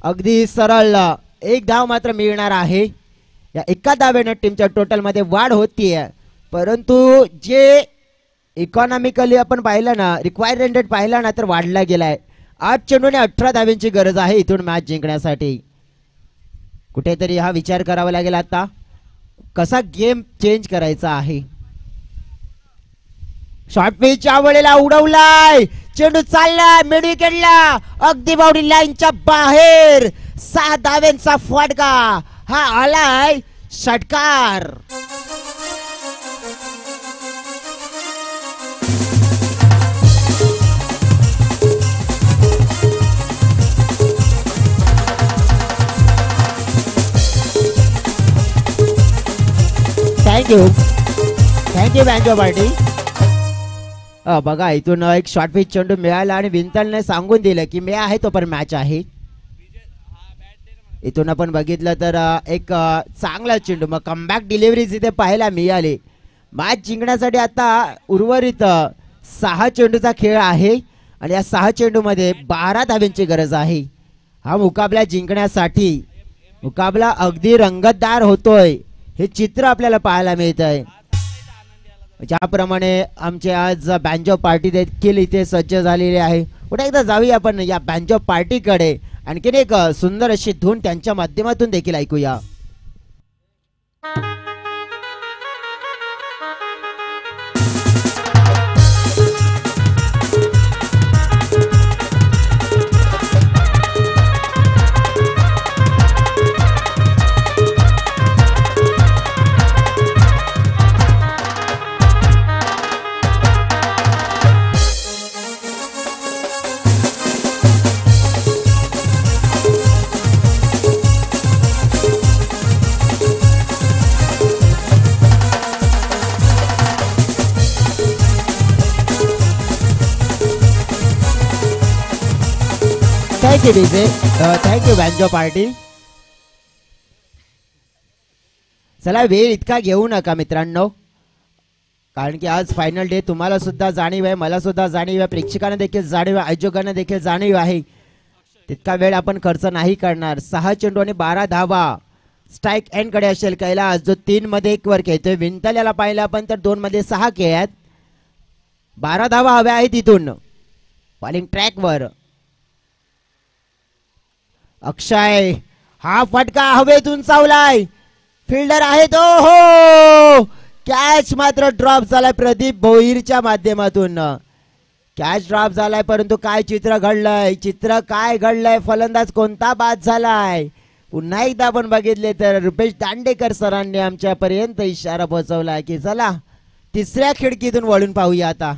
F: अगदी सरळ एक धाव मात्र मिळणार आहे. या एका धावेनं टीमच्या टोटल मध्ये वाढ होतीये. परंतु जे इकॉनॉमिकली आपण पाहिलं ना, रिक्वायरमेंट पाहिला ना तर वाढला गेलाय. 8 चेंडूने 18 धाव्यांची गरज आहे इथून मॅच जिंकण्यासाठी. कुठेतरी हा विचार करावा लागेल आता कसा गेम चेंज करायचा आहे. शॉर्ट पिचच्या वेळेला उडवलाय. चेंडू चाललाय मिड विकेटला. अगदी बाउंड्री लाईनच्या बाहेर. 6 धाव्यांचा फटका हा आलाय. षटकार. Thank you banjo party. बघा इथून एक शॉर्ट पिच चेंडू मिळाला आणि विंतलने सांगून दिलं की मी आहे तो पण मॅच आहे. इथून आपण बघितलं तर एक चांगला चेंडू मग कमबॅक डिलिव्हरी इथे पाहायला मिळाली. मॅच जिंकण्यासाठी आता उर्वरित 6 चेंडूचा खेळ आहे आणि या 6 चेंडूमध्ये 12 धाव्यांची गरज आहे. हा मुकाबला जिंकण्यासाठी मुकाबला अगदी रंगतदार होतोय हे चित्र आपल्याला पाहायला मिळत आहे. ज्याप्रमाणे आमचे आज बँजो पार्टी देखील इथे सज्ज झालेली आहे. पुन्हा एकदा जाऊया आपण या बँजो पार्टीकडे. आणखीन एक सुंदर अशी धून त्यांच्या माध्यमातून देखील ऐकूया. Thank you DJ. Thank you banjo party. चला वेळ इतका घेऊ नका मित्रांनो, कारण की आज फायनल डे. तुम्हाला सुद्धा जाणीव आहे, मला सुद्धा जाणीव आहे, प्रेक्षकांना देखील जाणीव आहे, आयोजकांना देखील जाणीव आहे. तितका वेळ आपण खर्च नाही करणार. 6 चेंडू आणि 12 धावा. स्ट्राईक एंड कडे असेल कैलास जो 3 मध्ये 1 वर खेळतोय. विंतल याला पाहिलं आपण तर 2 मध्ये 6 खेळ्यात. 12 धावा हव्या आहेत तिथून. बॉलिंग ट्रॅक वर अक्षय. हा फटका हवेतून चावलाय. फिल्डर आहे तो. हो कॅच मात्र ड्रॉप झालाय प्रदीप भोईरच्या माध्यमातून. कॅच ड्रॉप झालाय परंतु काय चित्र घडलंय. चित्र काय घडलंय. फलंदाज कोणता बाद झालाय. पुन्हा एकदा आपण बघितले तर रुपेश दांडेकर सरांनी आमच्यापर्यंत इशारा पोहोचवला की चला तिसऱ्या खिडकीतून वळून पाहूया आता.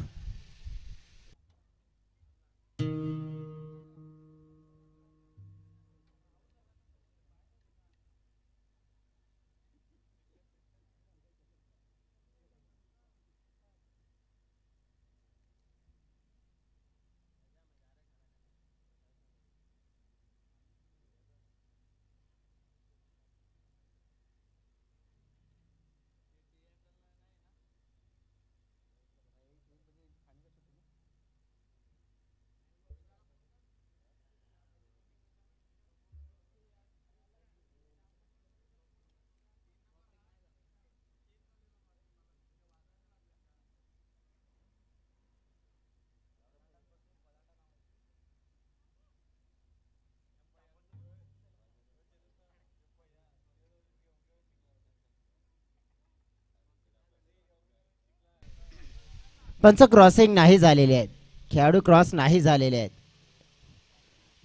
F: पंच क्रॉसिंग नाही झालेले आहेत, खेळाडू क्रॉस नाही झालेले आहेत.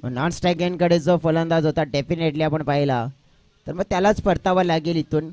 F: नॉन स्ट्राईक एंडकडे जो फलंदाज होता डेफिनेटली आपण पाहिला तर मग त्यालाच परतावा लागेल इथून.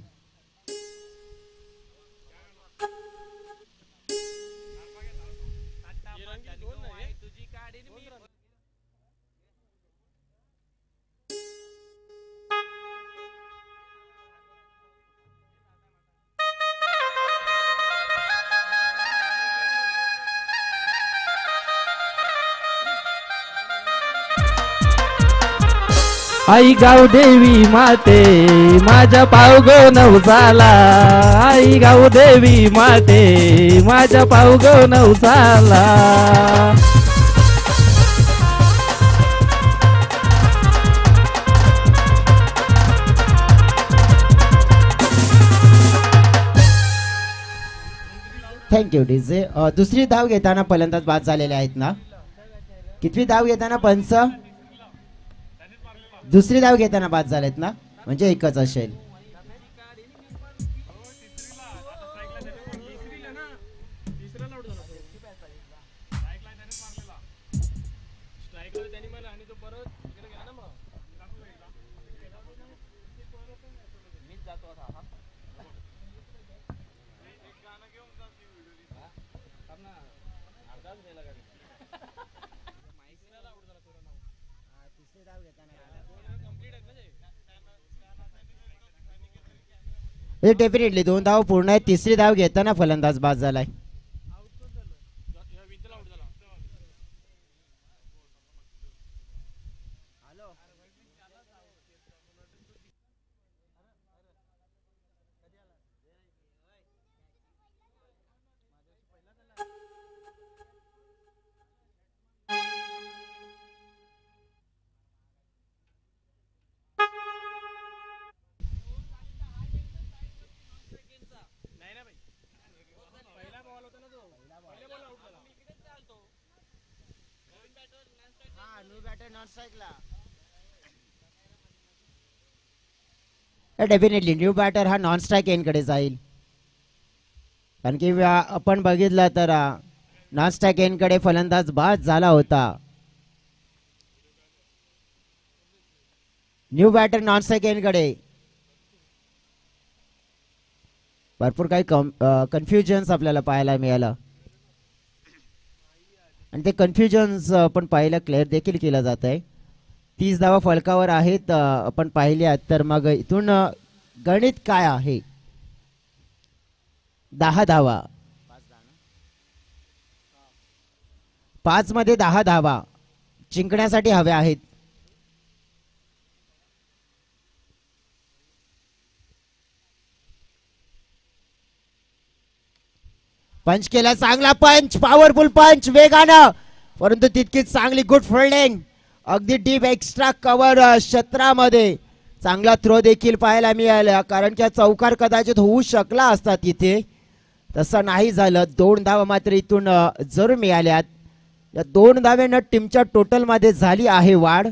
A: आई गावदेवी माते माझ्या पावग नवसाला, आई गावदेवी माते माझ्या पावग नवसाला.
F: Thank you DJ. दुसरी धाव घेताना फलंदाज बाद झालेले आहेत ना? कितवी धाव घेताना पंच? दुसरी धाव घेताना बाद झालेत ना, म्हणजे एकच असेल. डेफिनेटली 2 धाव पूर्ण आहे. तिसरी धाव घेताना फलंदाज बाद झालाय. डेफिनेटली न्यू बॅटर हा नॉन स्ट्राईक एंडकडे जाईल. कारण की आपण बघितलं तर नॉन स्ट्राईक एंडकडे फलंदाज बाद झाला होता. न्यू बॅटर नॉन स्ट्राईक एंडकडे. भरपूर काही कन्फ्युजन्स आपल्याला पाहायला मिळालं आणि ते कन्फ्युजन्स आपण पाहिलं क्लिअर देखील केलं जात आहे. 30 धावा फलकावर आहेत आपण पाहिल्यात तर मग इथून गणित काय आहे? 10 धावा, 5 मध्ये 10 धावा जिंकण्यासाठी हव्या आहेत. पंच केला, चांगला पंच, पॉवरफुल पंच, वेगानं, परंतु तितकीच चांगली गुड फिल्डिंग. अगदी डीप एक्स्ट्रा कव्हर क्षेत्रामध्ये चांगला थ्रो देखील पाहायला मिळाला. कारण की चौकार कदाचित होऊ शकला असता तिथे, तसं नाही झालं. 2 धावा मात्र इथून जरूर मिळाल्यात. या 2 धाव्यानं टीमच्या टोटल मध्ये झाली आहे वाढ.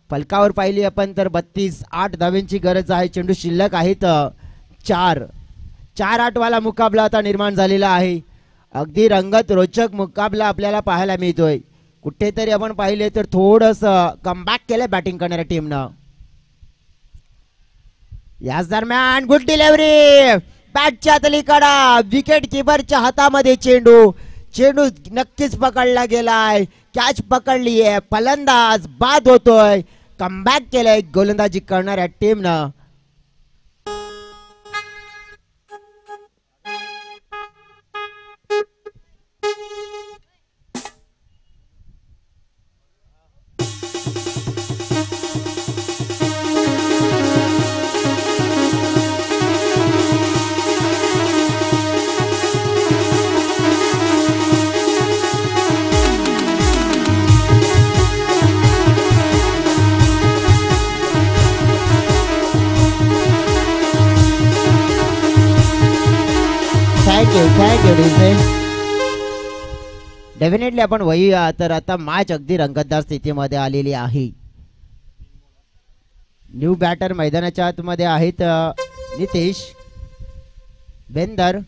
F: फलकावर पाहिली आपण तर 32-8 धाव्यांची गरज आहे. चेंडू शिल्लक आहेत 4-8 वाला मुकाबला आता निर्माण झालेला आहे. अगदी रंगत रोचक मुकाबला आपल्याला पाहायला मिळतोय. कुठेतरी आपण पाहिले तर थोडस कमबॅक केलंय बॅटिंग करणाऱ्या टीमनं. याच दरम्यान गुड डिलिव्हरी बॅटच्या तलीकडा, विकेट किपरच्या हातामध्ये चेंडू. चेंडू नक्कीच पकडला गेलाय, कॅच पकडली आहे. फलंदाज बाद होतोय. कमबॅक केलंय गोलंदाजी करणाऱ्या टीमनं. डेफिनेटली आपण वही तर आता मॅच अगदी रंगतदार स्थितीमध्ये आलेली आहे. न्यू बॅटर मैदानाच्या आतमध्ये आहेत नितेश बेंदर.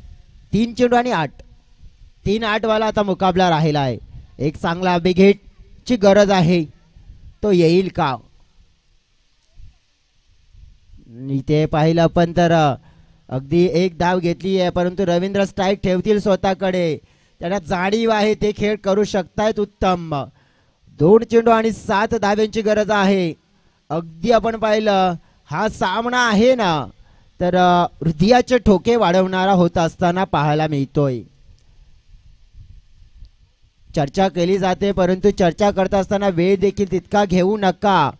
F: 3 चेंडू आणि 8. 3-8 वाला आता मुकाबला राहिला आहे. एक चांगला बिग हिट ची गरज आहे, तो येईल का? इथे पाहिलं पण तर अगदी एक धाव घेतली आहे, परंतु रवींद्र स्ट्राईक ठेवतील स्वतःकडे. त्यांना जाणीव आहे, ते खेळ करू शकतायत उत्तम. 2 चेंडू आणि 7 धाव्यांची गरज आहे. अगदी आपण पाहिलं हा सामना आहे ना, तर हृदयाचे ठोके वाढवणारा होत असताना पाहायला मिळतोय. चर्चा केली जाते, परंतु चर्चा करत असताना वेळ देखील तितका घेऊ नका,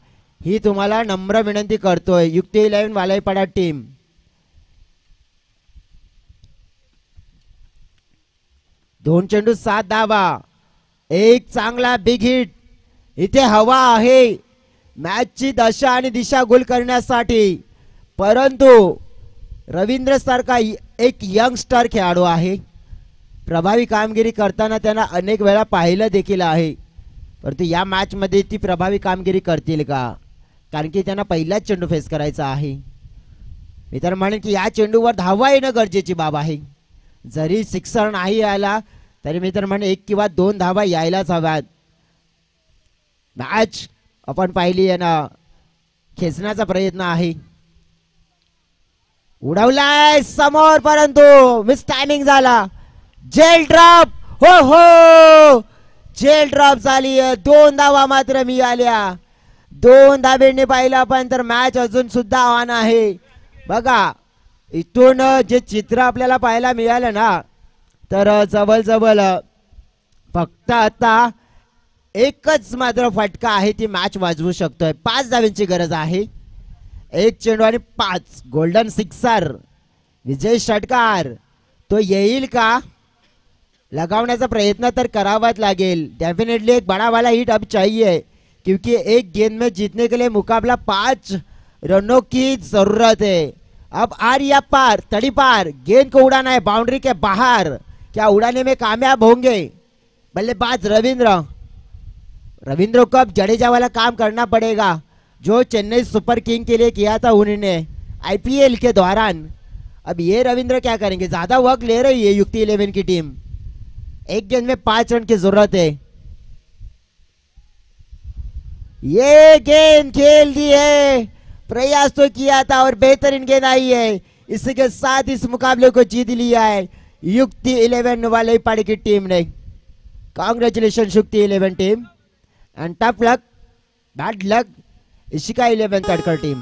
F: ही तुम्हाला नम्र विनंती करतोय. युक्ती 11 वालाईपाडा टीम. दोन चेंडू 7 धावा, एक चांगला बिग हिट. इथे हवा आहे मॅचची दशा आणि दिशा गोल करण्यासाठी, परंतु रवींद्र सारखा एक यंगस्टर खेळाडू आहे. प्रभावी कामगिरी करताना त्यांना अनेक वेळा पाहिलं देखील आहे, परंतु या मॅच मध्ये ती प्रभावी कामगिरी करतील का? कारण की त्यांना पहिलाच चेंडू फेस करायचा आहे. मी तर म्हणेन की या चेंडूवर धावा येणं गरजेची बाब आहे. जरी सिक्सर नाही आला तरी मी तर म्हणेन 1 किंवा 2 धावा यायलाच हव्यात. मॅच आपण पाहिली आहे ना, खेचण्याचा प्रयत्न आहे, उडवलाय समोर, परंतु मिस टायमिंग झाला. जेल ड्रॉप, हो हो, जेल ड्रॉप झाली. 2 धावा मात्र मिळाल्या. 2 धाब्यांनी पाहिलं आपण तर मॅच अजून सुद्धा आव्हान आहे. बघा इथून जे चित्र आपल्याला पाहायला मिळालं ना, तर जवळजवळ फक्त आता एकच मात्र फटका आहे, ती मॅच वाजवू शकतोय. 5 धाब्यांची गरज आहे. 1 चेंडू आणि 5 गोल्डन सिक्सर. विजय षटकार तो येईल का? लगावण्याचा प्रयत्न तर करावाच लागेल. डेफिनेटली एक बड़ा वाला हिट अब चाहिए, क्योंकि एक गेंद में जीतने के लिए मुकाबला 5 रनों की जरूरत है. अब आर या पार, तड़ी पार, गेंद को उड़ाना है बाउंड्री के बाहर. क्या उड़ाने में कामयाब होंगे बल्लेबाज रविंद्र? रविंद्र को अब जडेजा वाला काम करना पड़ेगा, जो चेन्नई सुपर किंग के लिए किया था उन्होंने आईपीएल के दौरान. अब ये रविंद्र क्या करेंगे? ज्यादा वक्त ले रही है युक्ति 11 की टीम. एक गेंद में 5 रन की जरूरत है. ये गेंद खेल दी है, प्रयास तो किया था और बेहतरीन गेंद आई है. इसके साथ इस मुकाबले को जीत लिया है युक्ति 11 वाले पाड़ी की टीम ने. Congratulations Yukti 11 team, and tough luck, bad luck Ishika 11 Tadkar team.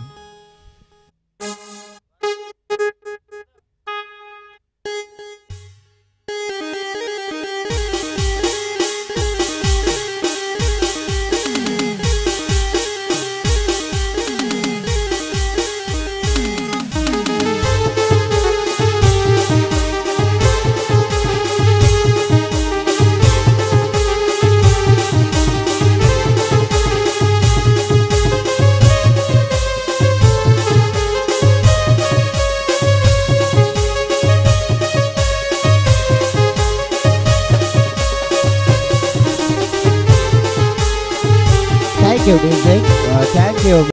F: Thank you, DJ. Thank you.